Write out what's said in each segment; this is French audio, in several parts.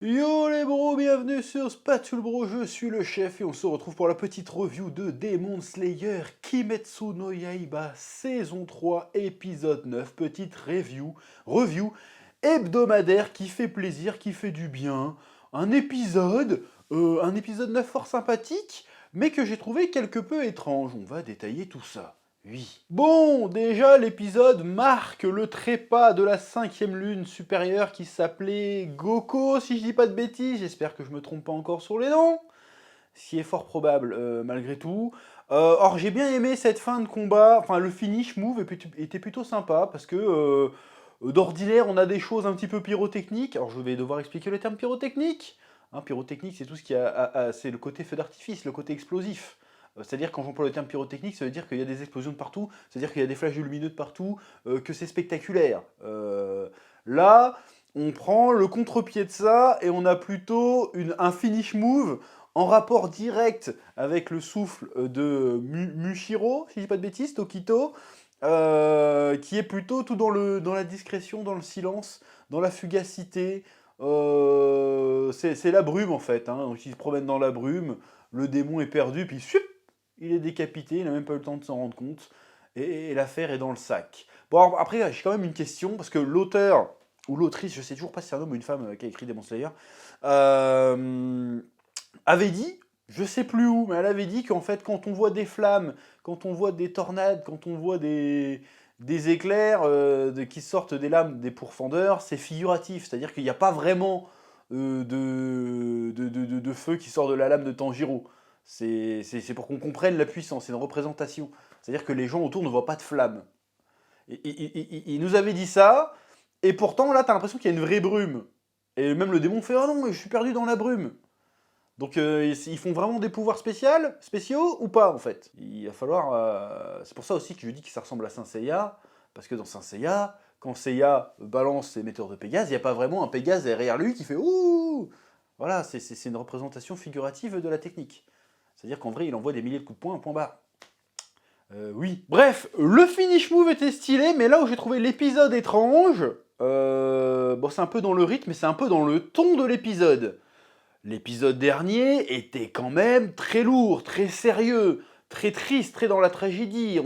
Yo les bros, bienvenue sur Spatule Bro, je suis le chef et on se retrouve pour la petite review de Demon Slayer Kimetsu no Yaiba saison 3 épisode 9, petite review hebdomadaire qui fait plaisir, qui fait du bien, un épisode 9 fort sympathique, mais que j'ai trouvé quelque peu étrange, on va détailler tout ça. Oui. Bon, déjà l'épisode marque le trépas de la 5e lune supérieure qui s'appelait Goko, si je dis pas de bêtises, j'espère que je me trompe pas encore sur les noms, ce qui est fort probable malgré tout. Or j'ai bien aimé cette fin de combat, enfin le finish move était plutôt sympa parce que d'ordinaire on a des choses un petit peu pyrotechniques, alors je vais devoir expliquer le terme pyrotechnique. Hein, pyrotechnique c'est tout ce qui c'est le côté feu d'artifice, le côté explosif. C'est-à-dire, quand j'emploie le terme pyrotechnique, ça veut dire qu'il y a des explosions de partout, c'est-à-dire qu'il y a des flashs lumineux de partout, que c'est spectaculaire. Là, on prend le contre-pied de ça et on a plutôt un finish move en rapport direct avec le souffle de Mushiro, si je dis pas de bêtises, Tokito, qui est plutôt tout dans la discrétion, dans le silence, dans la fugacité. C'est la brume en fait, hein. Donc il se promène dans la brume, le démon est perdu, puis sup, il est décapité, il n'a même pas eu le temps de s'en rendre compte, et l'affaire est dans le sac. Bon, alors, après, j'ai quand même une question, parce que l'auteur, ou l'autrice, je sais toujours pas si c'est un homme ou une femme qui a écrit Demon Slayer, avait dit, je sais plus où, mais elle avait dit qu'en fait, quand on voit des flammes, quand on voit des tornades, quand on voit des éclairs qui sortent des lames des pourfendeurs, c'est figuratif, c'est-à-dire qu'il n'y a pas vraiment de feu qui sort de la lame de Tanjiro. C'est pour qu'on comprenne la puissance, c'est une représentation. C'est-à-dire que les gens autour ne voient pas de flammes. Il nous avait dit ça, et pourtant là, t'as l'impression qu'il y a une vraie brume. Et même le démon fait « Ah non, je suis perdu dans la brume ». Donc ils font vraiment des pouvoirs spéciaux ou pas en fait. Il va falloir... C'est pour ça aussi que je dis que ça ressemble à Saint Seiya, parce que dans Saint Seiya, quand Seiya balance ses météores de Pégase, il n'y a pas vraiment un Pégase derrière lui qui fait ouh. Voilà, c'est une représentation figurative de la technique. C'est-à-dire qu'en vrai, il envoie des milliers de coups de poing, point barre. Oui. Bref, le finish move était stylé, mais là où j'ai trouvé l'épisode étrange, bon c'est un peu dans le rythme, mais c'est un peu dans le ton de l'épisode. L'épisode dernier était quand même très lourd, très sérieux, très triste, très dans la tragédie.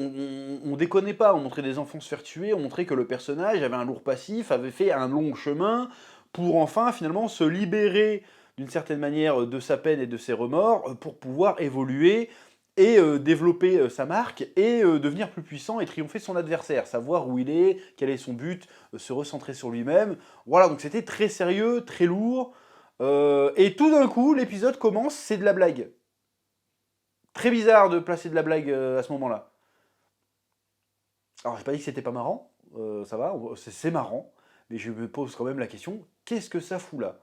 On déconnait pas, on montrait des enfants se faire tuer, on montrait que le personnage avait un lourd passif, avait fait un long chemin pour enfin finalement se libérer d'une certaine manière de sa peine et de ses remords pour pouvoir évoluer et développer sa marque et devenir plus puissant et triompher de son adversaire, savoir où il est, quel est son but, se recentrer sur lui-même. Voilà, donc c'était très sérieux, très lourd. Et tout d'un coup, l'épisode commence, c'est de la blague. Très bizarre de placer de la blague à ce moment-là. Alors, j'ai pas dit que c'était pas marrant, ça va, c'est marrant, mais je me pose quand même la question, qu'est-ce que ça fout là?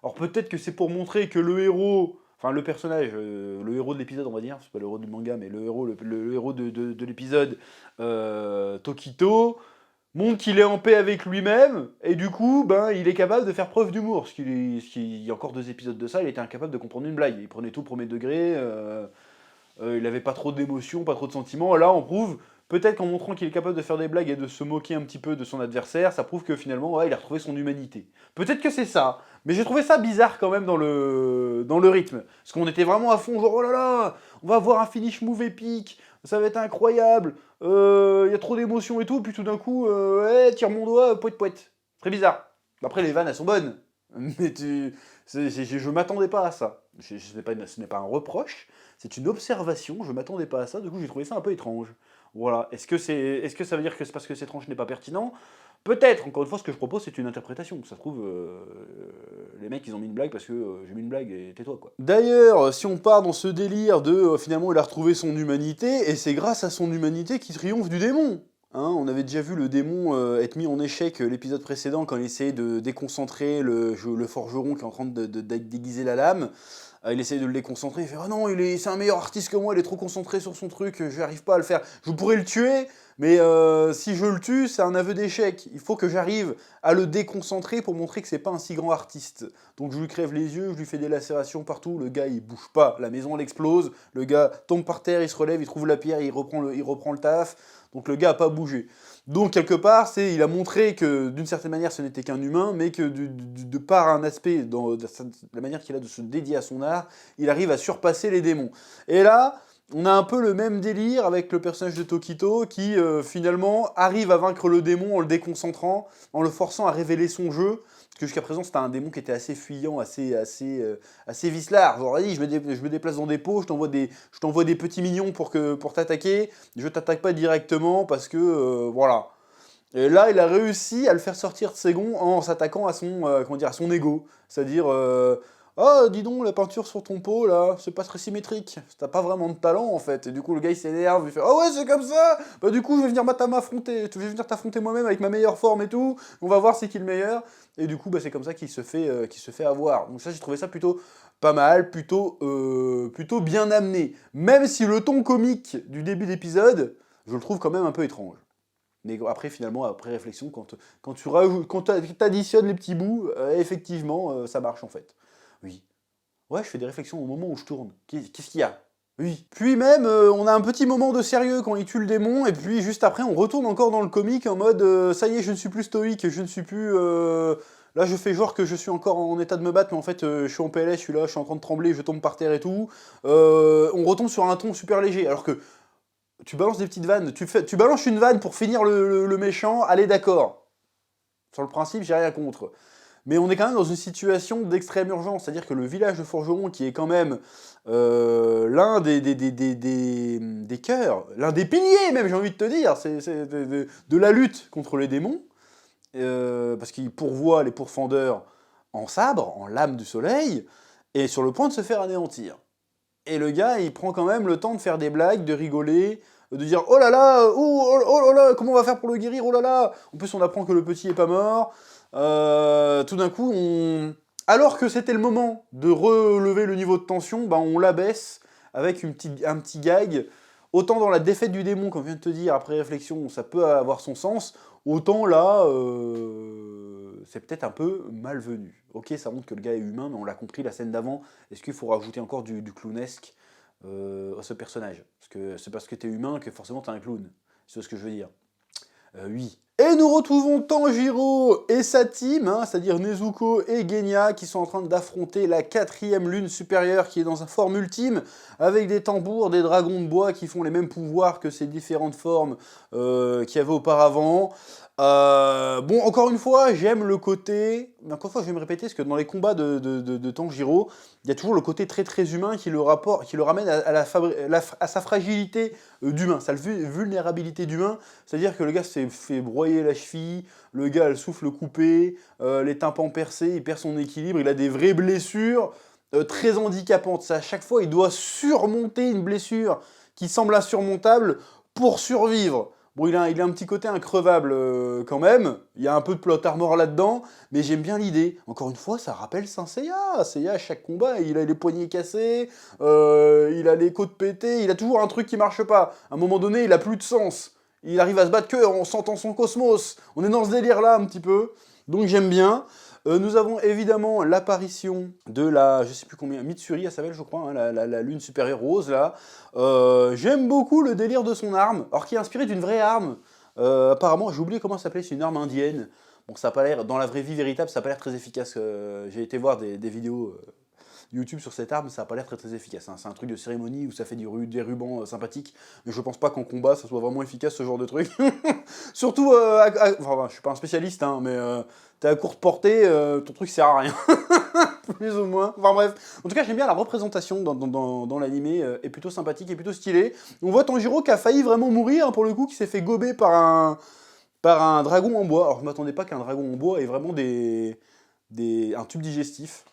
Alors peut-être que c'est pour montrer que le héros, enfin le personnage, le héros de l'épisode on va dire, c'est pas le héros du manga, mais le héros, le héros de l'épisode, Tokito, montre qu'il est en paix avec lui-même, et du coup, ben, il est capable de faire preuve d'humour. Il y a encore 2 épisodes de ça, il était incapable de comprendre une blague. Il prenait tout au premier degré, il n'avait pas trop d'émotions, pas trop de sentiments. Là, on prouve, peut-être qu'en montrant qu'il est capable de faire des blagues et de se moquer un petit peu de son adversaire, ça prouve que finalement, ouais, il a retrouvé son humanité. Peut-être que c'est ça, mais j'ai trouvé ça bizarre quand même dans le rythme. Parce qu'on était vraiment à fond, genre, oh là là, on va avoir un finish move épique, ça va être incroyable, il y a trop d'émotions et tout, puis tout d'un coup, hey, tire mon doigt, poète poète. Très bizarre. Après, les vannes, elles sont bonnes, mais je m'attendais pas à ça. Ce n'est pas un reproche, c'est une observation, je m'attendais pas à ça, du coup j'ai trouvé ça un peu étrange. Voilà, est-ce que ça veut dire que c'est parce que c'est étrange n'est pas pertinent? Peut-être, encore une fois, ce que je propose, c'est une interprétation. Ça se trouve, les mecs, ils ont mis une blague parce que j'ai mis une blague et tais-toi, quoi. D'ailleurs, si on part dans ce délire de finalement, il a retrouvé son humanité, et c'est grâce à son humanité qu'il triomphe du démon. Hein, on avait déjà vu le démon être mis en échec l'épisode précédent quand il essayait de déconcentrer le forgeron qui est en train de déguiser la lame. Il essaye de le déconcentrer, il fait « Ah non, c'est un meilleur artiste que moi, il est trop concentré sur son truc, je n'arrive pas à le faire. Je pourrais le tuer, mais si je le tue, c'est un aveu d'échec. Il faut que j'arrive à le déconcentrer pour montrer que c'est pas un si grand artiste. Donc je lui crève les yeux, je lui fais des lacérations partout, le gars il bouge pas, la maison elle explose, le gars tombe par terre, il se relève, il trouve la pierre, il reprend le taf. Donc le gars a pas bougé. Donc quelque part, il a montré que d'une certaine manière ce n'était qu'un humain, mais que de par un aspect, dans la manière qu'il a de se dédier à son art, il arrive à surpasser les démons. Et là, on a un peu le même délire avec le personnage de Tokito qui finalement arrive à vaincre le démon en le déconcentrant, en le forçant à révéler son jeu. Parce que jusqu'à présent, c'était un démon qui était assez fuyant, assez vicelard. Genre, vas-y, je me déplace dans des pots, je t'envoie des petits mignons pour t'attaquer. Je t'attaque pas directement parce que, voilà. Et là, il a réussi à le faire sortir de ses gonds en s'attaquant à à son ego. C'est-à-dire, oh, dis donc, la peinture sur ton pot, là, c'est pas très symétrique. T'as pas vraiment de talent, en fait. Et du coup, le gars, il s'énerve, il fait, oh ouais, c'est comme ça. Bah, du coup, je vais venir t'affronter moi-même avec ma meilleure forme et tout. On va voir c'est qui le meilleur. Et du coup, bah, c'est comme ça qu'il se fait avoir. Donc ça, j'ai trouvé ça plutôt pas mal, plutôt bien amené. Même si le ton comique du début d'épisode, je le trouve quand même un peu étrange. Mais après, finalement, après réflexion, quand tu additionnes les petits bouts, effectivement, ça marche en fait. Oui. Ouais, je fais des réflexions au moment où je tourne. Qu'est-ce qu'il y a? Oui. Puis même, on a un petit moment de sérieux quand il tue le démon, et puis juste après, on retourne encore dans le comique en mode ça y est, je ne suis plus stoïque, je ne suis plus. Là, je fais genre que je suis encore en état de me battre, mais en fait, je suis en PLS, je suis là, je suis en train de trembler, je tombe par terre et tout. On retombe sur un ton super léger, alors que tu balances des petites vannes, tu balances une vanne pour finir le méchant, allez d'accord. Sur le principe, j'ai rien contre. Mais on est quand même dans une situation d'extrême urgence, c'est-à-dire que le village de Forgeron, qui est quand même l'un des cœurs, l'un des piliers même, j'ai envie de te dire, de la lutte contre les démons, parce qu'il pourvoit les pourfendeurs en sabre, en lame du soleil, et sur le point de se faire anéantir. Et le gars, il prend quand même le temps de faire des blagues, de rigoler, de dire oh là là, oh là là, comment on va faire pour le guérir, oh là là. En plus, on apprend que le petit est pas mort. Tout d'un coup, alors que c'était le moment de relever le niveau de tension, ben on l'abaisse avec un petit gag. Autant dans la défaite du démon, comme je viens de te dire, après réflexion, ça peut avoir son sens. Autant là, c'est peut-être un peu malvenu. Ok, ça montre que le gars est humain, mais on l'a compris la scène d'avant. Est-ce qu'il faut rajouter encore du clownesque à ce personnage? Parce que c'est parce que t'es humain que forcément t'es un clown. C'est ce que je veux dire. Oui. Et nous retrouvons Tanjiro et sa team, hein, c'est-à-dire Nezuko et Genya, qui sont en train d'affronter la 4e lune supérieure qui est dans sa forme ultime, avec des tambours, des dragons de bois qui font les mêmes pouvoirs que ces différentes formes qu'il y avait auparavant. Bon, encore une fois, j'aime le côté... Encore une fois, je vais me répéter, parce que dans les combats de Tanjiro, il y a toujours le côté très très humain qui le ramène à sa fragilité d'humain, sa vulnérabilité d'humain. C'est-à-dire que le gars s'est fait broyer la cheville, le gars a le souffle coupé, les tympans percés, il perd son équilibre, il a des vraies blessures très handicapantes. À chaque fois, il doit surmonter une blessure qui semble insurmontable pour survivre. Bon, il a un petit côté increvable quand même, il y a un peu de plot armor là-dedans, mais j'aime bien l'idée. Encore une fois, ça rappelle Saint Seiya. Seiya, à chaque combat, il a les poignets cassés, il a les côtes pétées, il a toujours un truc qui marche pas. À un moment donné, il a plus de sens. Il arrive à se battre que en sentant son cosmos. On est dans ce délire-là un petit peu, donc j'aime bien. Nous avons évidemment l'apparition de la, je sais plus combien, Mitsuri, elle s'appelle je crois, hein, la lune supérieure rose là. J'aime beaucoup le délire de son arme, alors qui est inspiré d'une vraie arme. Apparemment, j'ai oublié comment ça s'appelait, c'est une arme indienne. Bon, ça a pas l'air, dans la vraie vie véritable, ça a pas l'air très efficace. J'ai été voir des vidéos YouTube sur cette arme, ça a pas l'air très très efficace. Hein. C'est un truc de cérémonie où ça fait des rubans sympathiques, mais je pense pas qu'en combat ça soit vraiment efficace ce genre de truc. Surtout, enfin, je suis pas un spécialiste, hein, mais t'es à courte portée, ton truc sert à rien. Plus ou moins. Enfin bref. En tout cas, j'aime bien la représentation dans l'animé, est plutôt sympathique et plutôt stylée. On voit Tanjiro qui a failli vraiment mourir, hein, pour le coup, qui s'est fait gober par un dragon en bois. Alors je m'attendais pas qu'un dragon en bois ait vraiment un tube digestif.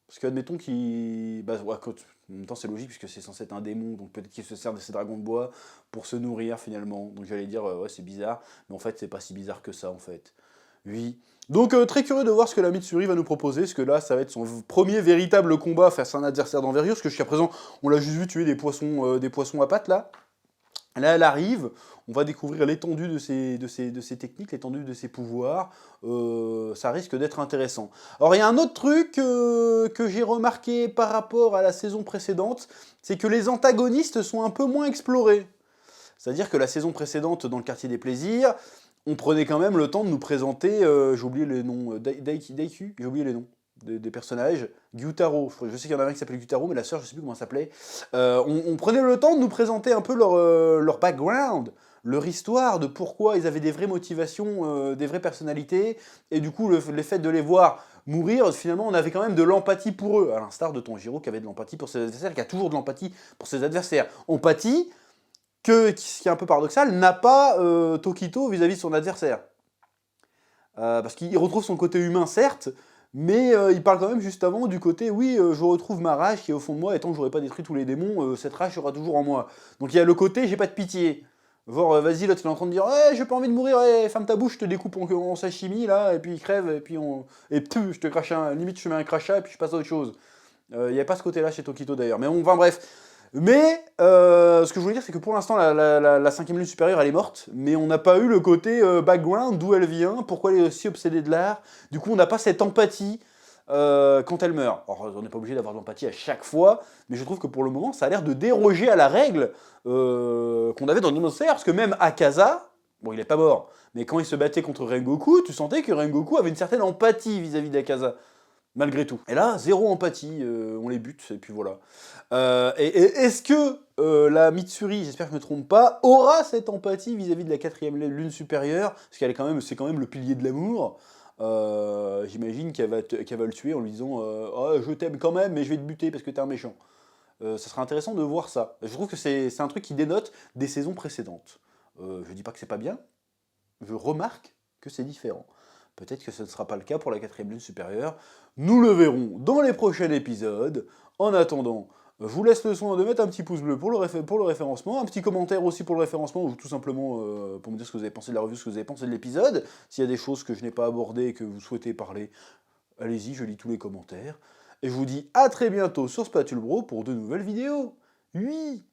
Parce que, admettons qu'il... Bah, ouais, en même temps, c'est logique, puisque c'est censé être un démon, donc peut-être qu'il se sert de ces dragons de bois pour se nourrir, finalement. Donc j'allais dire, ouais, c'est bizarre, mais en fait, c'est pas si bizarre que ça, en fait. Oui. Donc, très curieux de voir ce que la Mitsuri va nous proposer, parce que là, ça va être son premier véritable combat face à un adversaire d'envergure, parce que jusqu'à présent, on l'a juste vu tuer des poissons à pattes, là. Là, elle arrive, on va découvrir l'étendue de ses techniques, l'étendue de ses pouvoirs, ça risque d'être intéressant. Alors, il y a un autre truc que j'ai remarqué par rapport à la saison précédente, c'est que les antagonistes sont un peu moins explorés. C'est-à-dire que la saison précédente, dans le quartier des plaisirs, on prenait quand même le temps de nous présenter, j'ai oublié les noms, Daiku, j'ai oublié les noms des personnages, Gyutaro, je sais qu'il y en avait un qui s'appelait Gyutaro, mais la sœur, je sais plus comment elle s'appelait. On prenait le temps de nous présenter un peu leur background, leur histoire, de pourquoi ils avaient des vraies motivations, des vraies personnalités, et du coup, le fait de les voir mourir, finalement, on avait quand même de l'empathie pour eux, à l'instar de Tanjiro qui avait de l'empathie pour ses adversaires, qui a toujours de l'empathie pour ses adversaires. Empathie que, ce qui est un peu paradoxal, n'a pas Tokito vis-à-vis de son adversaire. Parce qu'il retrouve son côté humain, certes, mais il parle quand même juste avant du côté, oui, je retrouve ma rage qui est au fond de moi, et tant que j'aurai pas détruit tous les démons, cette rage sera toujours en moi. Donc il y a le côté, j'ai pas de pitié. Genre, vas-y, l'autre il est en train de dire, ouais, j'ai pas envie de mourir, ouais, ferme ta bouche, je te découpe en sashimi, là, et puis il crève, et puis on... Et pff, je te crache limite, je te mets un crachat, et puis je passe à autre chose. Il n'y a pas ce côté-là chez Tokito d'ailleurs. Mais enfin bref. Mais ce que je voulais dire, c'est que pour l'instant, la cinquième lune supérieure, elle est morte. Mais on n'a pas eu le côté background, d'où elle vient, pourquoi elle est aussi obsédée de l'art. Du coup, on n'a pas cette empathie quand elle meurt. Alors, on n'est pas obligé d'avoir de l'empathie à chaque fois. Mais je trouve que pour le moment, ça a l'air de déroger à la règle qu'on avait dans Demon Slayer. Parce que même Akaza, bon, il n'est pas mort. Mais quand il se battait contre Rengoku, tu sentais que Rengoku avait une certaine empathie vis-à-vis d'Akaza. Malgré tout. Et là, zéro empathie, on les bute, et puis voilà. Et est-ce que la Mitsuri, j'espère que je ne me trompe pas, aura cette empathie vis-à-vis de la quatrième lune supérieure, parce qu'elle est c'est quand même le pilier de l'amour. J'imagine qu'elle va le tuer en lui disant oh, je t'aime quand même, mais je vais te buter parce que t'es un méchant. Ça sera intéressant de voir ça. Je trouve que c'est un truc qui dénote des saisons précédentes. Je dis pas que c'est pas bien, je remarque que c'est différent. Peut-être que ce ne sera pas le cas pour la quatrième lune supérieure. Nous le verrons dans les prochains épisodes. En attendant, je vous laisse le soin de mettre un petit pouce bleu pour le référencement, un petit commentaire aussi pour le référencement, ou tout simplement pour me dire ce que vous avez pensé de la revue, ce que vous avez pensé de l'épisode. S'il y a des choses que je n'ai pas abordées et que vous souhaitez parler, allez-y, je lis tous les commentaires. Et je vous dis à très bientôt sur Spatule Bro pour de nouvelles vidéos. Oui.